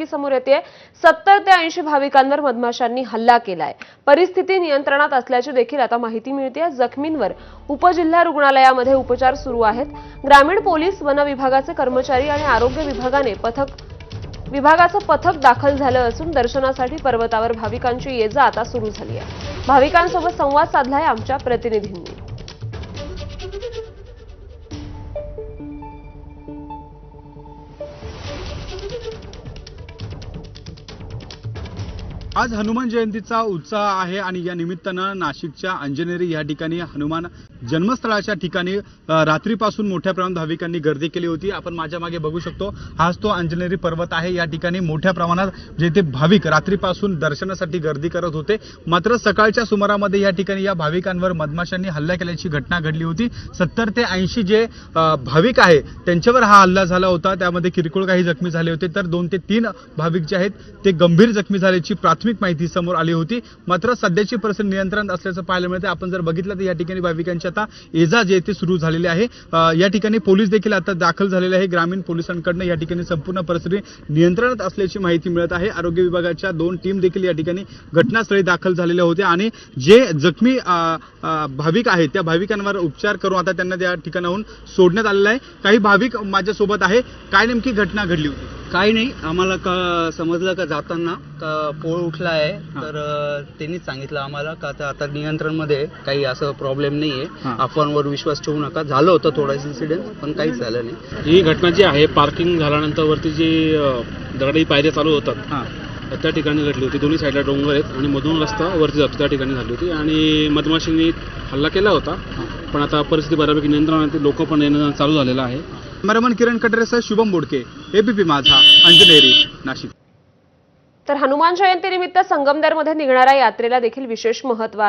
समोर येते 70 ते 80 भाविकांवर मधमाशांनी हल्ला केलाय। परिस्थिती नियंत्रणात असल्याची देखील आता माहिती मिळते। जखमींवर उपजिल्हा रुग्णालयामध्ये उपचार सुरू आहेत। ग्रामीण पोलीस, वन विभागाचे कर्मचारी आणि आरोग्य विभागाचं पथक दाखल झालं असून दर्शनासाठी पर्वतावर भाविकांची ये-जा आता सुरू झाली आहे। भाविकांसोबत संवाद साधलाय आमच्या प्रतिनिधींनी। आज हनुमान जयंतीचा उत्साह आहे आणि या निमित्तानं नाशिकच्या अंजनेरी या ठिकाणी हनुमान जन्मस्थळाच्या ठिकाणी रात्रीपासून मोठ्या प्रमाणात भाविकांनी गर्दी केली होती। आपण माझ्या मागे बघू शकतो, हाच तो अंजनेरी पर्वत आहे। या ठिकाणी मोठ्या प्रमाणात जेथे भाविक रात्रीपासून दर्शनासाठी गर्दी करत होते, मात्र सकाळच्या सुमारामध्ये या ठिकाणी या भाविकांवर मधमाशांनी हल्ला केल्याची घटना घडली होती। 70 ते 80 जे भाविक आहे त्यांच्यावर हा हल्ला झाला होता। त्यामध्ये किरकोळ काही जखमी झाले होते, तर 2 ते 3 भाविक जे आहेत ते गंभीर जखमी झाल्याची प्राथमिक माहिती समोर आली होती। मात्र सध्याची परिस्थिती नियंत्रणात असल्याचं पाहायला मिळते। आपण जर बघितलं तर या ठिकाणी भाविकांची आता ये-जा जे ते सुरू झालेली आहे। या ठिकाणी पोलीस देखील आता दाखल झालेले आहे। ग्रामीण पोलिसांकडून या ठिकाणी संपूर्ण परिस्थिती नियंत्रणात असल्याची माहिती मिळत आहे। आरोग्य विभागाच्या 2 टीम देखील या ठिकाणी घटनास्थळी दाखल झालेल्या होत्या आणि जे जखमी भाविक आहेत त्या भाविकांवर उपचार करून आता त्यांना त्या ठिकाणाहून सोडण्यात आलेलं आहे। काही भाविक माझ्यासोबत आहे। काय नेमकी घटना घडली होती? काही नाही, आम्हाला समजलं का जाताना का पोळ उठला आहे, तर त्यांनीच सांगितलं आम्हाला का आता नियंत्रणमध्ये काही असं प्रॉब्लेम नाहीये, अफवांवर विश्वास ठेवू नका। झालं होतं थोडासा इन्सिडेंट, पण काहीच झालं नाही। ही घटना जी आहे पार्किंग झाल्यानंतर वरती जी दगडी पायऱ्या चालू होतात त्या ठिकाणी घडली होती। दोन्ही साईडला डोंगर आहेत आणि मधून रस्ता वरती जातो त्या ठिकाणी झाली होती आणि मधमाशींनी हल्ला केला होता। पण आता परिस्थिती बऱ्यापैकी नियंत्रणात, लोक पण येणं चालू झालेलं आहे। कॅमेरामन किरण कटरेसह शुभम बोडके, एबीपी माझा, अंजनेरी, नाशिक। तर हनुमान जयंतीनिमित्त संगमनेरमध्ये निघणाऱ्या यात्रेला देखील विशेष महत्त्व आहे।